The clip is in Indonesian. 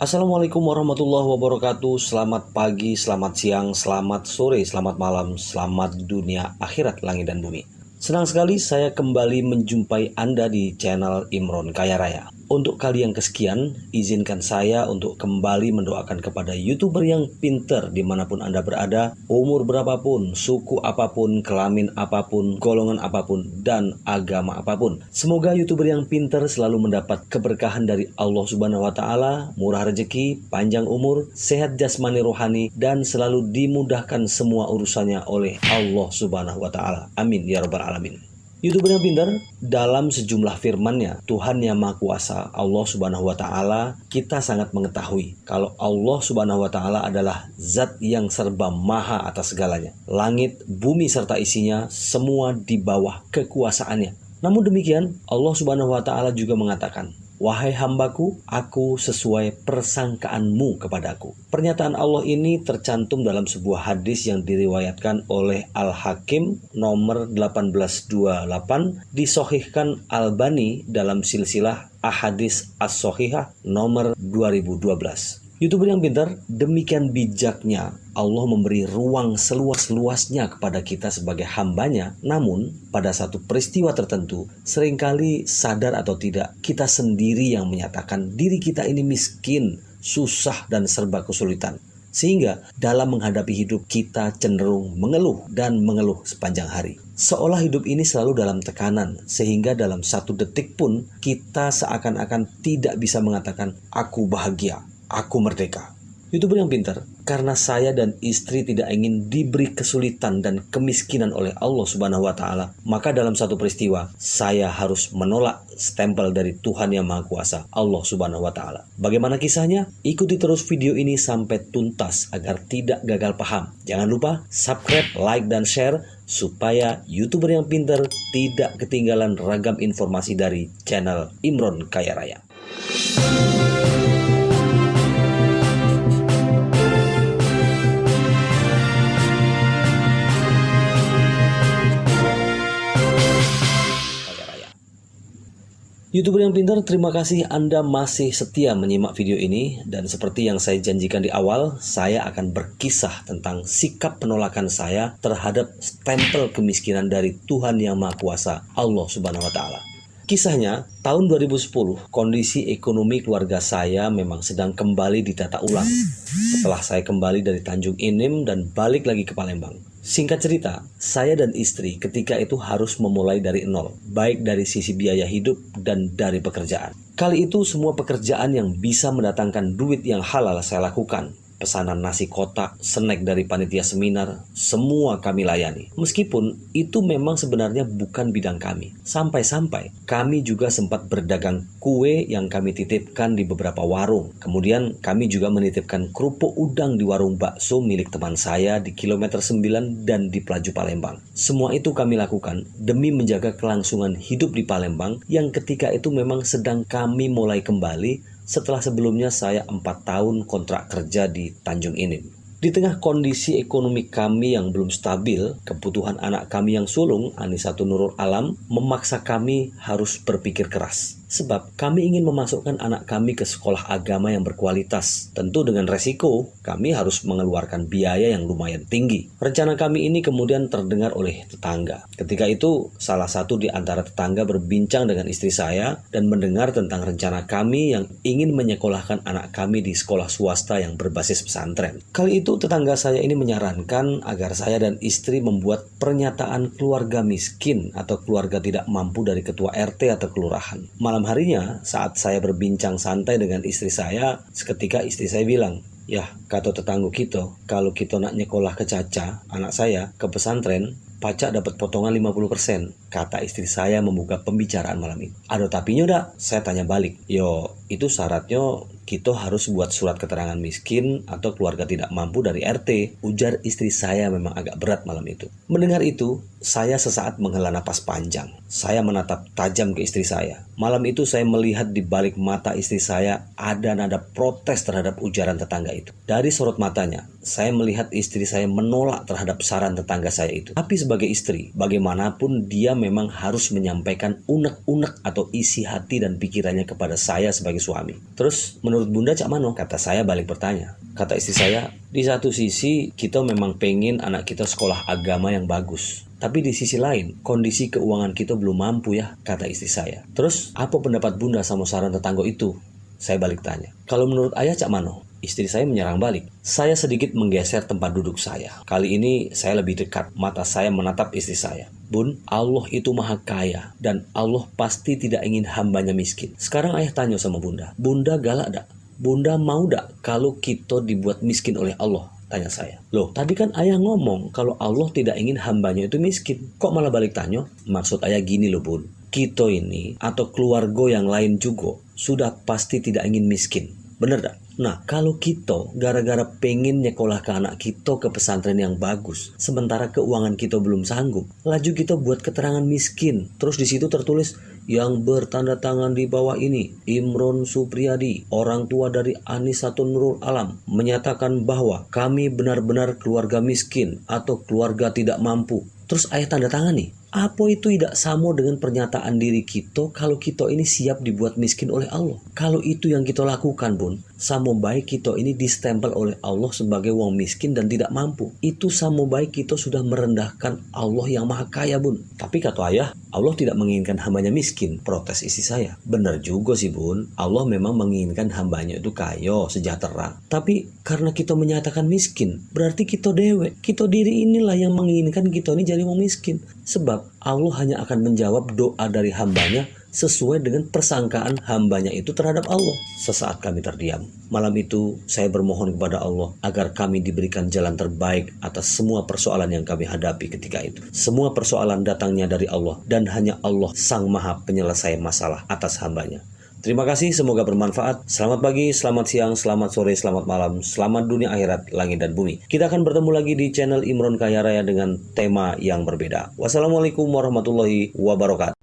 Assalamualaikum warahmatullahi wabarakatuh. Selamat pagi, selamat siang, selamat sore, selamat malam, selamat dunia, akhirat, langit dan bumi. Senang sekali saya kembali menjumpai Anda di channel Imron Kaya Raya. Untuk kali yang kesekian, izinkan saya untuk kembali mendoakan kepada YouTuber yang pinter dimanapun Anda berada, umur berapapun, suku apapun, kelamin apapun, golongan apapun, dan agama apapun. Semoga YouTuber yang pinter selalu mendapat keberkahan dari Allah Subhanahu wa Ta'ala, murah rezeki, panjang umur, sehat jasmani rohani, dan selalu dimudahkan semua urusannya oleh Allah Subhanahu wa Ta'ala. Amin ya Rabbal Alamin. YouTuber yang pintar dalam sejumlah firman-Nya, Tuhan yang Maha Kuasa, Allah Subhanahu wa Ta'ala, kita sangat mengetahui kalau Allah Subhanahu wa Ta'ala adalah zat yang serba maha atas segalanya. Langit, bumi serta isinya semua di bawah kekuasaannya. Namun demikian, Allah Subhanahu wa Ta'ala juga mengatakan, "Wahai hambaku, aku sesuai persangkaanmu kepadaku." Pernyataan Allah ini tercantum dalam sebuah hadis yang diriwayatkan oleh Al-Hakim nomor 1828, disohihkan Albani dalam silsilah Ahadits As-Sohihah nomor 2012. YouTuber yang pintar, demikian bijaknya Allah memberi ruang seluas-luasnya kepada kita sebagai hambanya. Namun, pada satu peristiwa tertentu, seringkali sadar atau tidak, kita sendiri yang menyatakan diri kita ini miskin, susah, dan serba kesulitan. Sehingga dalam menghadapi hidup kita cenderung mengeluh dan mengeluh sepanjang hari. Seolah hidup ini selalu dalam tekanan, sehingga dalam satu detik pun kita seakan-akan tidak bisa mengatakan, "Aku bahagia, aku merdeka." YouTuber yang pintar, karena saya dan istri tidak ingin diberi kesulitan dan kemiskinan oleh Allah Subhanahu wa Ta'ala, maka dalam satu peristiwa saya harus menolak stempel dari Tuhan yang Maha Kuasa, Allah Subhanahu wa Ta'ala. Bagaimana kisahnya? Ikuti terus video ini sampai tuntas agar tidak gagal paham. Jangan lupa subscribe, like, dan share supaya YouTuber yang pintar tidak ketinggalan ragam informasi dari channel Imron Kaya Raya. YouTuber yang pintar, terima kasih Anda masih setia menyimak video ini. Dan seperti yang saya janjikan di awal, saya akan berkisah tentang sikap penolakan saya terhadap stempel kemiskinan dari Tuhan yang Maha Kuasa, Allah Subhanahu wa Ta'ala. Kisahnya, tahun 2010, kondisi ekonomi keluarga saya memang sedang kembali ditata ulang setelah saya kembali dari Tanjung Inim dan balik lagi ke Palembang. Singkat cerita, saya dan istri ketika itu harus memulai dari nol, baik dari sisi biaya hidup dan dari pekerjaan. Kali itu semua pekerjaan yang bisa mendatangkan duit yang halal saya lakukan. Pesanan nasi kotak, snack dari panitia seminar, semua kami layani. Meskipun itu memang sebenarnya bukan bidang kami. Sampai-sampai kami juga sempat berdagang kue yang kami titipkan di beberapa warung. Kemudian kami juga menitipkan kerupuk udang di warung bakso milik teman saya di kilometer 9 dan di Pelaju Palembang. Semua itu kami lakukan demi menjaga kelangsungan hidup di Palembang yang ketika itu memang sedang kami mulai kembali setelah sebelumnya saya 4 tahun kontrak kerja di Tanjung Inim. Di tengah kondisi ekonomi kami yang belum stabil, kebutuhan anak kami yang sulung, Anisatun Nurul Alam, memaksa kami harus berpikir keras. Sebab kami ingin memasukkan anak kami ke sekolah agama yang berkualitas. Tentu dengan resiko, kami harus mengeluarkan biaya yang lumayan tinggi. Rencana kami ini kemudian terdengar oleh tetangga. Ketika itu, salah satu di antara tetangga berbincang dengan istri saya dan mendengar tentang rencana kami yang ingin menyekolahkan anak kami di sekolah swasta yang berbasis pesantren. Kali itu tetangga saya ini menyarankan agar saya dan istri membuat pernyataan keluarga miskin atau keluarga tidak mampu dari ketua RT atau kelurahan. Malam harinya, saat saya berbincang santai dengan istri saya, seketika istri saya bilang, "Yah, kata tetangga kita, kalau kita nak nyekolah ke Caca, anak saya, ke pesantren, pajak dapat potongan 50%. Kata istri saya membuka pembicaraan malam itu. "Ada tapinya dak?" Saya tanya balik. "Yo, itu syaratnya kita harus buat surat keterangan miskin atau keluarga tidak mampu dari RT." Ujar istri saya memang agak berat malam itu. Mendengar itu, saya sesaat menghela napas panjang. Saya menatap tajam ke istri saya. Malam itu saya melihat di balik mata istri saya ada nada protes terhadap ujaran tetangga itu. Dari sorot matanya, saya melihat istri saya menolak terhadap saran tetangga saya itu. Tapi sebagai istri, bagaimanapun dia memang harus menyampaikan unek-unek atau isi hati dan pikirannya kepada saya sebagai suami. Terus menurut bunda cak mano? Kata saya balik bertanya. Kata istri saya, di satu sisi kita memang pengen anak kita sekolah agama yang bagus. Tapi di sisi lain, kondisi keuangan kita belum mampu ya, kata istri saya. Terus apa pendapat bunda sama saran tetangga itu? Saya balik tanya. Kalau menurut ayah cak mano? Istri saya menyerang balik. Saya sedikit menggeser tempat duduk saya. Kali ini saya lebih dekat. Mata saya menatap istri saya. Bun, Allah itu maha kaya. Dan Allah pasti tidak ingin hambanya miskin. Sekarang ayah tanya sama bunda. Bunda galak dak? Bunda mau dak kalau kita dibuat miskin oleh Allah? Tanya saya. Loh, tadi kan ayah ngomong kalau Allah tidak ingin hambanya itu miskin. Kok malah balik tanya? Maksud ayah gini loh bun. Kita ini atau keluarga yang lain juga sudah pasti tidak ingin miskin. Bener dak? Nah, kalau kita gara-gara pengen nyekolahkan anak kita ke pesantren yang bagus, sementara keuangan kita belum sanggup, laju kita buat keterangan miskin. Terus di situ tertulis yang bertanda tangan di bawah ini, Imron Supriyadi, orang tua dari Anisatun Nurul Alam, menyatakan bahwa kami benar-benar keluarga miskin atau keluarga tidak mampu. Terus ayah tanda tangan nih. Apa itu tidak sama dengan pernyataan diri kita kalau kita ini siap dibuat miskin oleh Allah? Kalau itu yang kita lakukan bun, sama baik kita ini distempel oleh Allah sebagai wong miskin dan tidak mampu. Itu sama baik kita sudah merendahkan Allah yang maha kaya bun. Tapi kata ayah, Allah tidak menginginkan hambanya miskin. Protes istri saya. Benar juga sih bun, Allah memang menginginkan hambanya itu kaya, sejahtera. Tapi karena kita menyatakan miskin, berarti kita dewek. Kita diri inilah yang menginginkan kita ini jadi wong miskin. Sebab Allah hanya akan menjawab doa dari hambanya sesuai dengan persangkaan hambanya itu terhadap Allah. Sesaat kami terdiam. Malam itu saya bermohon kepada Allah agar kami diberikan jalan terbaik atas semua persoalan yang kami hadapi ketika itu. Semua persoalan datangnya dari Allah dan hanya Allah sang maha penyelesai masalah atas hambanya. Terima kasih, semoga bermanfaat. Selamat pagi, selamat siang, selamat sore, selamat malam, selamat dunia akhirat, langit dan bumi. Kita akan bertemu lagi di channel Imron Kaya Raya dengan tema yang berbeda. Wassalamualaikum warahmatullahi wabarakatuh.